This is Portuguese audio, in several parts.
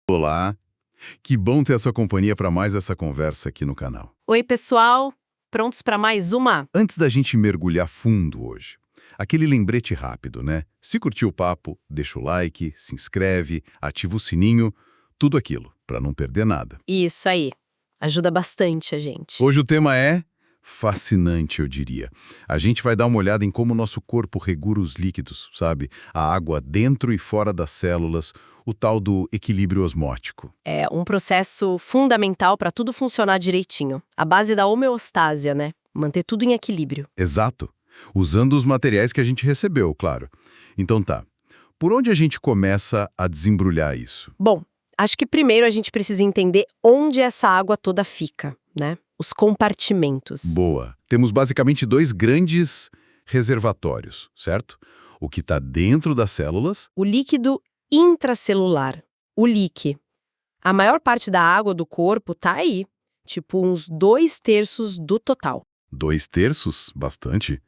Olá, que bom ter a sua companhia para mais essa conversa aqui no canal. Oi, pessoal! Prontos para mais uma? Antes da gente mergulhar fundo hoje, aquele lembrete rápido, né? Se curtiu o papo, deixa o like, se inscreve, ativa o sininho, tudo aquilo, para não perder nada. Isso aí. Ajuda bastante a gente. Hoje o tema é fascinante, eu diria. A gente vai dar uma olhada em como o nosso corpo regula os líquidos, sabe? A água dentro e fora das células, o tal do equilíbrio osmótico. É um processo fundamental para tudo funcionar direitinho. A base da homeostase, né? Manter tudo em equilíbrio. Exato. Usando os materiais que a gente recebeu, claro. Então tá. Por onde a gente começa a desembrulhar isso? Bom, acho que primeiro a gente precisa entender onde essa água toda fica, né? Os compartimentos. Boa. Temos basicamente dois grandes reservatórios, certo? O que está dentro das células. O líquido intracelular, o líqui. A maior parte da água do corpo tá aí, tipo uns 2/3 do total. 2/3, bastante.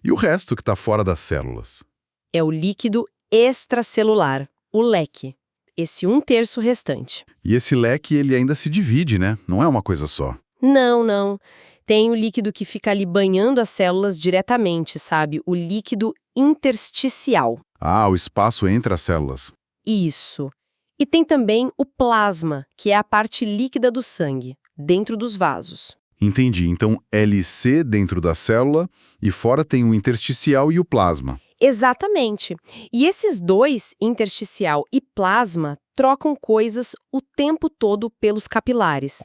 E o resto que está fora das células. É o líquido extracelular, o leque. Esse 1/3 restante. E esse leque, ele ainda se divide, né? Não é uma coisa só. Não. Tem o líquido que fica ali banhando as células diretamente, sabe? O líquido intersticial. Ah, o espaço entre as células. Isso. E tem também o plasma, que é a parte líquida do sangue, dentro dos vasos. Entendi. Então, LC dentro da célula e fora tem o intersticial e o plasma. Exatamente. E esses dois, intersticial e plasma, trocam coisas o tempo todo pelos capilares.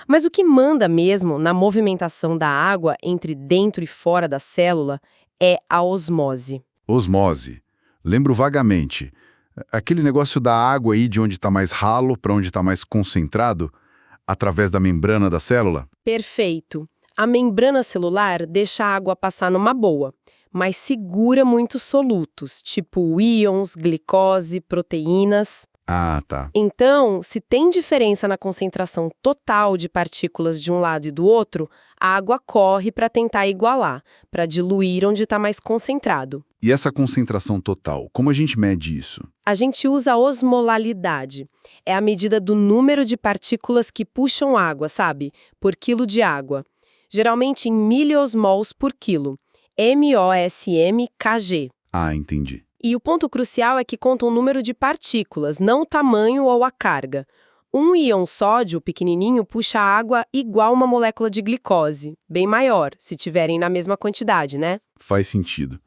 Mas o que manda mesmo na movimentação da água entre dentro e fora da célula é a osmose. Osmose. Lembro vagamente. Aquele negócio da água aí de onde está mais ralo para onde está mais concentrado, através da membrana da célula? Perfeito. A membrana celular deixa a água passar numa boa, mas segura muitos solutos, tipo íons, glicose, proteínas. Ah, tá. Então, se tem diferença na concentração total de partículas de um lado e do outro, a água corre para tentar igualar, para diluir onde está mais concentrado. E essa concentração total, como a gente mede isso? A gente usa a osmolalidade. É a medida do número de partículas que puxam água, sabe? Por quilo de água. Geralmente em miliosmols por quilo. MOSM-Kg. Ah, entendi. E o ponto crucial é que conta o número de partículas, não o tamanho ou a carga. Um íon sódio pequenininho puxa água igual uma molécula de glicose, bem maior, se tiverem na mesma quantidade, né? Faz sentido.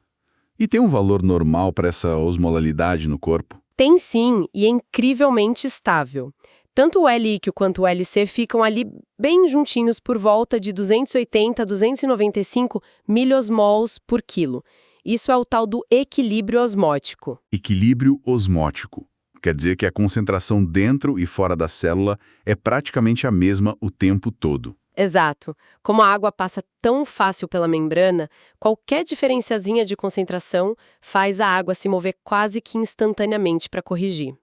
E tem um valor normal para essa osmolalidade no corpo? Tem sim, e é incrivelmente estável. Tanto o líquido quanto o LC ficam ali bem juntinhos por volta de 280 a 295 miliosmols por quilo. Isso é o tal do equilíbrio osmótico. Equilíbrio osmótico. Quer dizer que a concentração dentro e fora da célula é praticamente a mesma o tempo todo. Exato. Como a água passa tão fácil pela membrana, qualquer diferenciazinha de concentração faz a água se mover quase que instantaneamente para corrigir.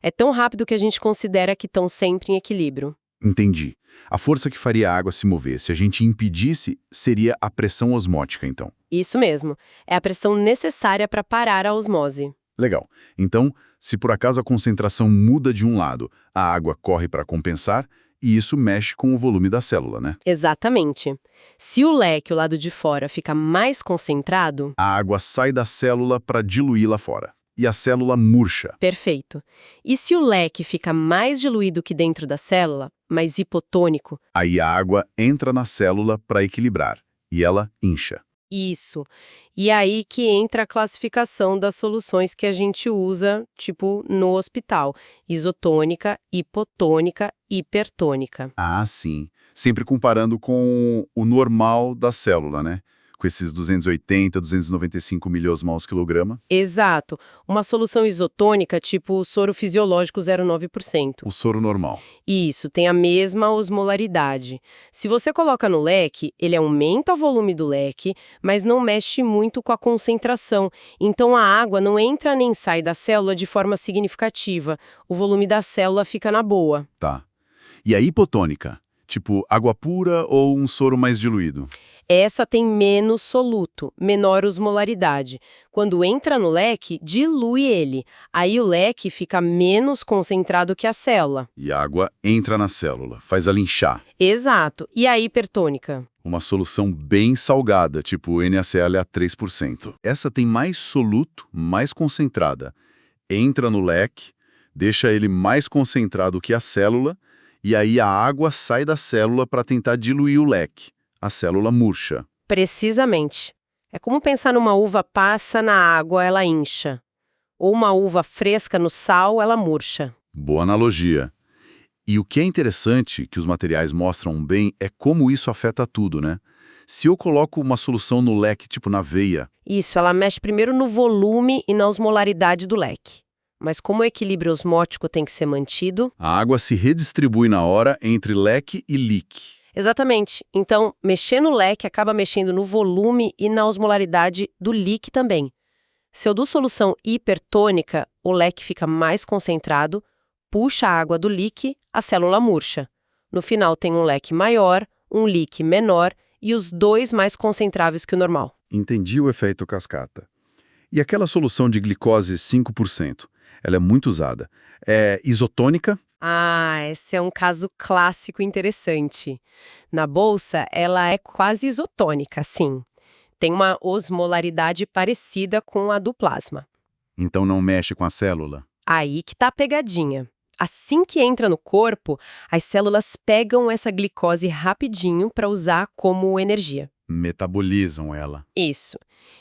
É tão rápido que a gente considera que estão sempre em equilíbrio. Entendi. A força que faria a água se mover, se a gente impedisse, seria a pressão osmótica, então. Isso mesmo. É a pressão necessária para parar a osmose. Legal. Então, se por acaso a concentração muda de um lado, a água corre para compensar e isso mexe com o volume da célula, né? Exatamente. Se o leque, o lado de fora, fica mais concentrado... A água sai da célula para diluir lá fora. E a célula murcha. Perfeito. E se o leque fica mais diluído que dentro da célula, mais hipotônico? Aí a água entra na célula para equilibrar e ela incha. Isso. E aí que entra a classificação das soluções que a gente usa, tipo, no hospital. Isotônica, hipotônica, hipertônica. Ah, sim. Sempre comparando com o normal da célula, né? Com esses 280, 295 miliosmols quilograma. Exato. Uma solução isotônica, tipo o soro fisiológico 0,9%. O soro normal. Isso, tem a mesma osmolaridade. Se você coloca no leque, ele aumenta o volume do leque, mas não mexe muito com a concentração. Então a água não entra nem sai da célula de forma significativa. O volume da célula fica na boa. Tá. E a hipotônica? Tipo água pura ou um soro mais diluído? Essa tem menos soluto, menor osmolaridade. Quando entra no leque, dilui ele. Aí o leque fica menos concentrado que a célula. E a água entra na célula, faz ela inchar. Exato. E a hipertônica? Uma solução bem salgada, tipo NaCl a 3%. Essa tem mais soluto, mais concentrada. Entra no leque, deixa ele mais concentrado que a célula, e aí a água sai da célula para tentar diluir o leque. A célula murcha. Precisamente. É como pensar numa uva passa na água, ela incha. Ou uma uva fresca no sal, ela murcha. Boa analogia. E o que é interessante, que os materiais mostram bem, é como isso afeta tudo, né? Se eu coloco uma solução no leque, tipo na veia... Isso, ela mexe primeiro no volume e na osmolaridade do leque. Mas como o equilíbrio osmótico tem que ser mantido... A água se redistribui na hora entre leque e leak. Exatamente. Então, mexer no leque acaba mexendo no volume e na osmolaridade do leak também. Se eu dou solução hipertônica, o leque fica mais concentrado, puxa a água do leak, a célula murcha. No final tem um leque maior, um leak menor e os dois mais concentráveis que o normal. Entendi o efeito cascata. E aquela solução de glicose 5%? Ela é muito usada. É isotônica? Ah, esse é um caso clássico interessante. Na bolsa, ela é quase isotônica, sim. Tem uma osmolaridade parecida com a do plasma. Então não mexe com a célula? Aí que tá a pegadinha. Assim que entra no corpo, as células pegam essa glicose rapidinho para usar como energia. Metabolizam ela. Isso.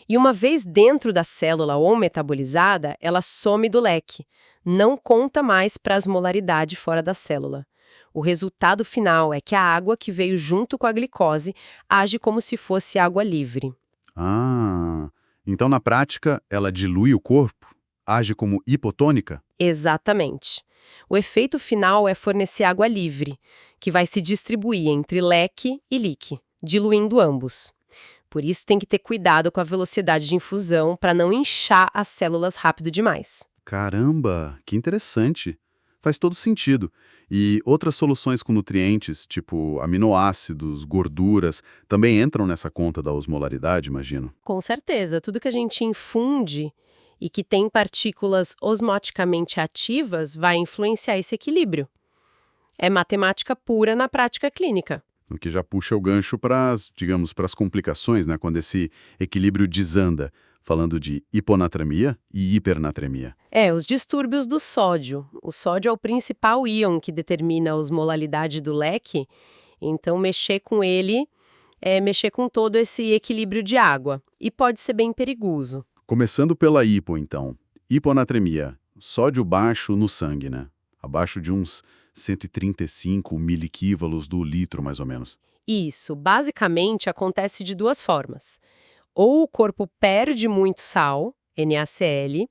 E uma vez dentro da célula ou metabolizada, ela some do leque. Não conta mais para a osmolaridade fora da célula. O resultado final é que a água que veio junto com a glicose age como se fosse água livre. Ah, então na prática ela dilui o corpo? Age como hipotônica? Exatamente. O efeito final é fornecer água livre, que vai se distribuir entre leque e leak, diluindo ambos. Por isso tem que ter cuidado com a velocidade de infusão para não inchar as células rápido demais. Caramba, que interessante. Faz todo sentido. E outras soluções com nutrientes, tipo aminoácidos, gorduras, também entram nessa conta da osmolaridade, imagino? Com certeza, tudo que a gente infunde e que tem partículas osmoticamente ativas vai influenciar esse equilíbrio. É matemática pura na prática clínica. O que já puxa o gancho para, digamos, para as complicações, né? Quando esse equilíbrio desanda, falando de hiponatremia e hipernatremia. Os distúrbios do sódio. O sódio é o principal íon que determina a osmolaridade do leque, então mexer com ele é mexer com todo esse equilíbrio de água. E pode ser bem perigoso. Começando pela hipo, então. Hiponatremia, sódio baixo no sangue, né? Abaixo de uns 135 miliquívalos do litro, mais ou menos. Isso, basicamente, acontece de duas formas. Ou o corpo perde muito sal, NaCl,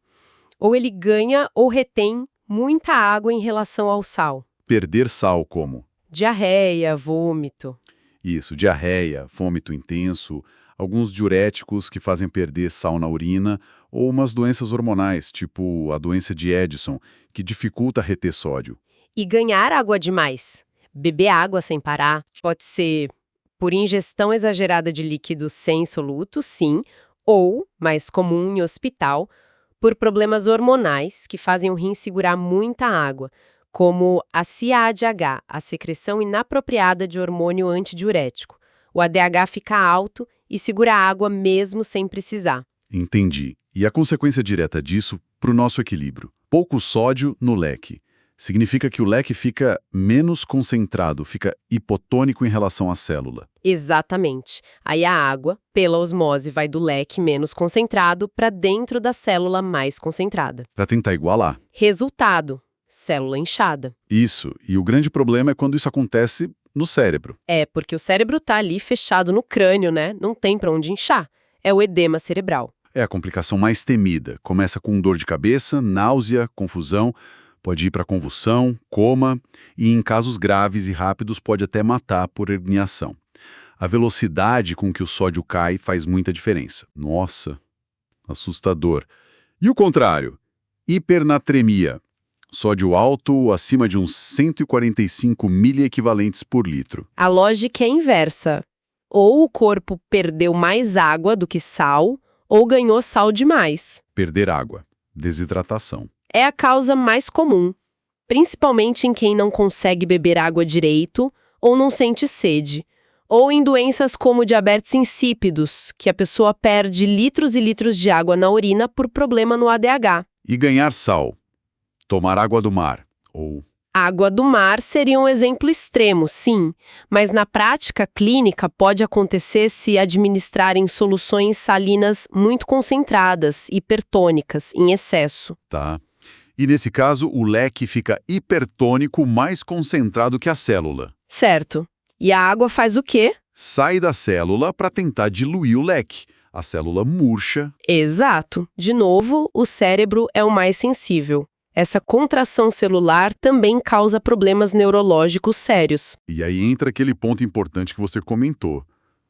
ou ele ganha ou retém muita água em relação ao sal. Perder sal como? Diarreia, vômito. Isso, diarreia, vômito intenso, alguns diuréticos que fazem perder sal na urina, ou umas doenças hormonais, tipo a doença de Addison, que dificulta reter sódio. E ganhar água demais. Beber água sem parar pode ser por ingestão exagerada de líquidos sem soluto, sim, ou, mais comum em hospital, por problemas hormonais que fazem o rim segurar muita água, como a CADH, a secreção inapropriada de hormônio antidiurético. O ADH fica alto e segura a água mesmo sem precisar. Entendi. E a consequência direta disso para o nosso equilíbrio? Pouco sódio no leque. Significa que o leque fica menos concentrado, fica hipotônico em relação à célula. Exatamente. Aí a água, pela osmose, vai do leque menos concentrado para dentro da célula mais concentrada. Para tentar igualar. Resultado: célula inchada. Isso. E o grande problema é quando isso acontece no cérebro. Porque o cérebro tá ali fechado no crânio, né? Não tem para onde inchar. É o edema cerebral. É a complicação mais temida. Começa com dor de cabeça, náusea, confusão, pode ir para convulsão, coma e, em casos graves e rápidos, pode até matar por herniação. A velocidade com que o sódio cai faz muita diferença. Nossa, assustador. E o contrário? Hipernatremia. Sódio alto acima de uns 145 miliequivalentes por litro. A lógica é inversa. Ou o corpo perdeu mais água do que sal, ou ganhou sal demais. Perder água. Desidratação. É a causa mais comum, principalmente em quem não consegue beber água direito ou não sente sede, ou em doenças como diabetes insípidos, que a pessoa perde litros e litros de água na urina por problema no ADH. E ganhar sal. Tomar água do mar. Ou Água do mar seria um exemplo extremo, sim, mas na prática clínica pode acontecer se administrarem soluções salinas muito concentradas, hipertônicas, em excesso. tá. E nesse caso, o leque fica hipertônico mais concentrado que a célula. Certo. E a água faz o quê? Sai da célula para tentar diluir o leque. A célula murcha. Exato. De novo, o cérebro é o mais sensível. Essa contração celular também causa problemas neurológicos sérios. E aí entra aquele ponto importante que você comentou.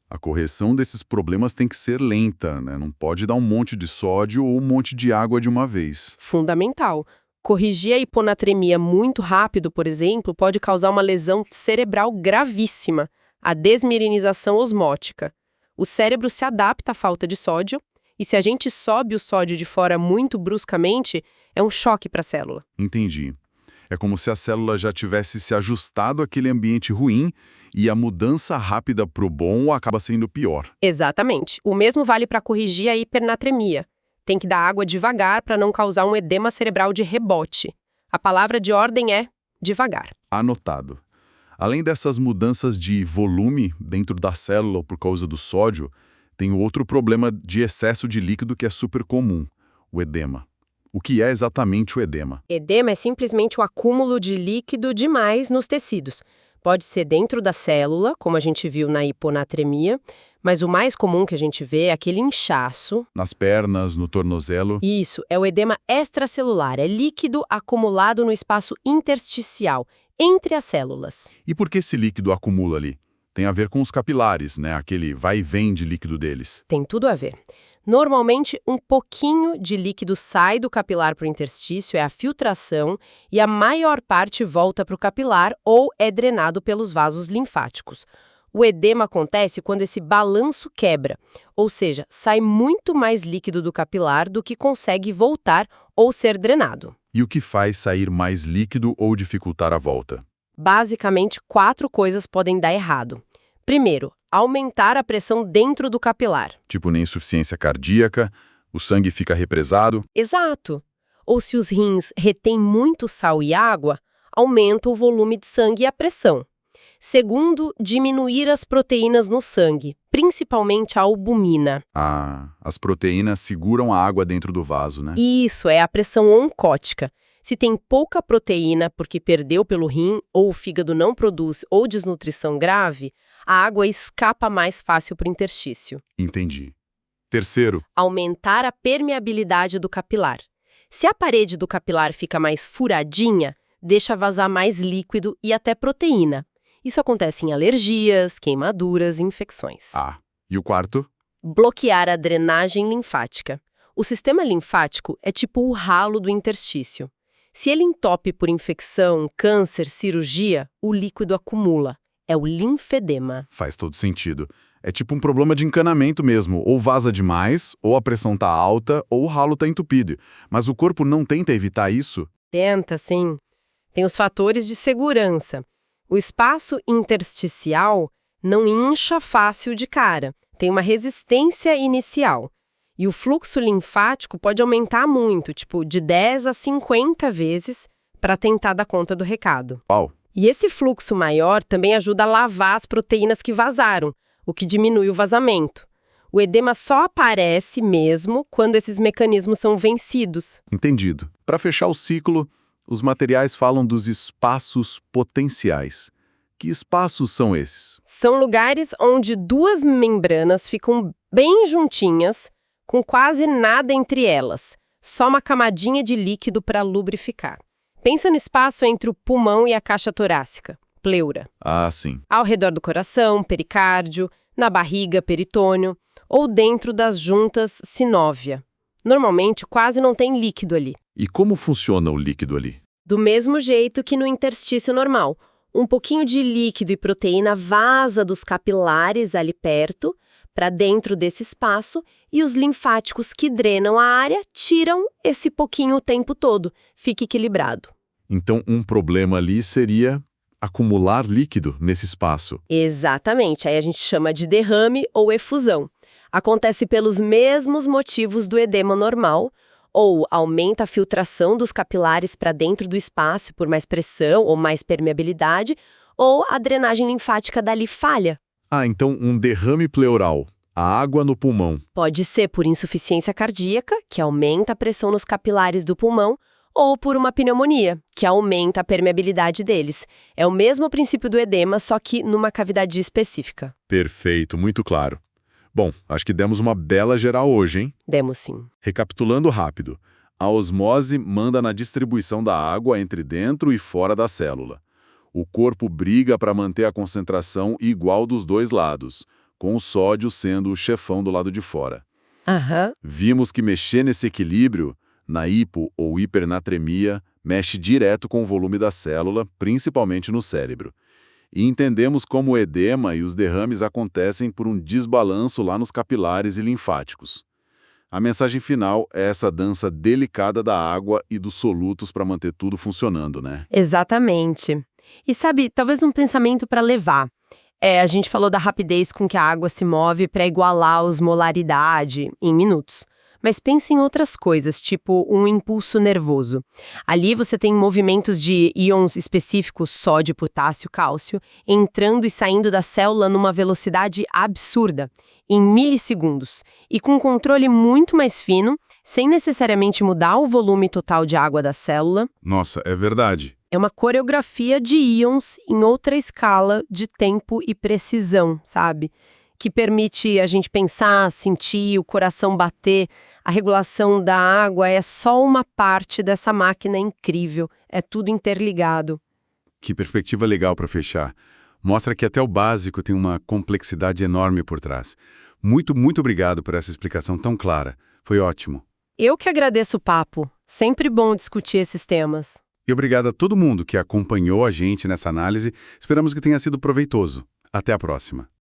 A correção desses problemas tem que ser lenta, né? Não pode dar um monte de sódio ou um monte de água de uma vez. Fundamental. Corrigir a hiponatremia muito rápido, por exemplo, pode causar uma lesão cerebral gravíssima, a desmirinização osmótica. O cérebro se adapta à falta de sódio, e se a gente sobe o sódio de fora muito bruscamente, é um choque para a célula. Entendi. É como se a célula já tivesse se ajustado àquele ambiente ruim e a mudança rápida para o bom acaba sendo pior. Exatamente. O mesmo vale para corrigir a hipernatremia. Tem que dar água devagar para não causar um edema cerebral de rebote. A palavra de ordem é devagar. Anotado. Além dessas mudanças de volume dentro da célula por causa do sódio, tem outro problema de excesso de líquido que é super comum, o edema. O que é exatamente o edema? Edema é simplesmente o acúmulo de líquido demais nos tecidos. Pode ser dentro da célula, como a gente viu na hiponatremia, mas o mais comum que a gente vê é aquele inchaço. Nas pernas, no tornozelo. Isso, é o edema extracelular, é líquido acumulado no espaço intersticial, entre as células. E por que esse líquido acumula ali? Tem a ver com os capilares, né? Aquele vai e vem de líquido deles. Tem tudo a ver. Normalmente, um pouquinho de líquido sai do capilar para o interstício, é a filtração, e a maior parte volta para o capilar ou é drenado pelos vasos linfáticos. O edema acontece quando esse balanço quebra, ou seja, sai muito mais líquido do capilar do que consegue voltar ou ser drenado. E o que faz sair mais líquido ou dificultar a volta? Basicamente, 4 coisas podem dar errado. Primeiro, aumentar a pressão dentro do capilar. Tipo na insuficiência cardíaca, o sangue fica represado. Exato. Ou se os rins retêm muito sal e água, aumenta o volume de sangue e a pressão. Segundo, diminuir as proteínas no sangue, principalmente a albumina. Ah, as proteínas seguram a água dentro do vaso, né? Isso, é a pressão oncótica. Se tem pouca proteína porque perdeu pelo rim, ou o fígado não produz, ou desnutrição grave, a água escapa mais fácil para o interstício. Entendi. Terceiro, Aumentar a permeabilidade do capilar. Se a parede do capilar fica mais furadinha, deixa vazar mais líquido e até proteína. Isso acontece em alergias, queimaduras e infecções. e o quarto? Bloquear a drenagem linfática. O sistema linfático é tipo o ralo do interstício. Se ele entope por infecção, câncer, cirurgia, o líquido acumula. É o linfedema. Faz todo sentido. É tipo um problema de encanamento mesmo. Ou vaza demais, ou a pressão tá alta, ou o ralo tá entupido. Mas o corpo não tenta evitar isso? Tenta, sim. Tem os fatores de segurança. O espaço intersticial não incha fácil de cara. Tem uma resistência inicial. E o fluxo linfático pode aumentar muito, tipo de 10 a 50 vezes, para tentar dar conta do recado. Uau! E esse fluxo maior também ajuda a lavar as proteínas que vazaram, o que diminui o vazamento. O edema só aparece mesmo quando esses mecanismos são vencidos. Entendido. Para fechar o ciclo, os materiais falam dos espaços potenciais. Que espaços são esses? São lugares onde duas membranas ficam bem juntinhas, com quase nada entre elas, só uma camadinha de líquido para lubrificar. Pensa no espaço entre o pulmão e a caixa torácica, pleura. Ah, sim. Ao redor do coração, pericárdio, na barriga, peritônio, ou dentro das juntas sinóvia. Normalmente, quase não tem líquido ali. E como funciona o líquido ali? Do mesmo jeito que no interstício normal. Um pouquinho de líquido e proteína vaza dos capilares ali perto, para dentro desse espaço, e os linfáticos que drenam a área tiram esse pouquinho o tempo todo. Fique equilibrado. Então, um problema ali seria acumular líquido nesse espaço. Exatamente, aí a gente chama de derrame ou efusão. Acontece pelos mesmos motivos do edema normal, ou aumenta a filtração dos capilares para dentro do espaço por mais pressão ou mais permeabilidade, ou a drenagem linfática dali falha. Ah, então um derrame pleural, a água no pulmão. Pode ser por insuficiência cardíaca, que aumenta a pressão nos capilares do pulmão, ou por uma pneumonia, que aumenta a permeabilidade deles. É o mesmo princípio do edema, só que numa cavidade específica. Perfeito, muito claro. Bom, acho que demos uma bela geral hoje, hein? Demos sim. Recapitulando rápido, a osmose manda na distribuição da água entre dentro e fora da célula. O corpo briga para manter a concentração igual dos dois lados, com o sódio sendo o chefão do lado de fora. Vimos que mexer nesse equilíbrio, na hipo ou hipernatremia, mexe direto com o volume da célula, principalmente no cérebro. E entendemos como o edema e os derrames acontecem por um desbalanço lá nos capilares e linfáticos. A mensagem final é essa dança delicada da água e dos solutos para manter tudo funcionando, né? Exatamente. E sabe, talvez um pensamento para levar. A gente falou da rapidez com que a água se move para igualar a osmolaridade em minutos. Mas pense em outras coisas, tipo um impulso nervoso. Ali você tem movimentos de íons específicos, sódio, potássio, cálcio, entrando e saindo da célula numa velocidade absurda, em milissegundos, e com um controle muito mais fino, sem necessariamente mudar o volume total de água da célula. Nossa, é verdade. É uma coreografia de íons em outra escala de tempo e precisão, sabe? Que permite a gente pensar, sentir, o coração bater. A regulação da água é só uma parte dessa máquina incrível. É tudo interligado. Que perspectiva legal para fechar. Mostra que até o básico tem uma complexidade enorme por trás. Muito, muito obrigado por essa explicação tão clara. Foi ótimo. Eu que agradeço o papo. Sempre bom discutir esses temas. E obrigado a todo mundo que acompanhou a gente nessa análise. Esperamos que tenha sido proveitoso. Até a próxima.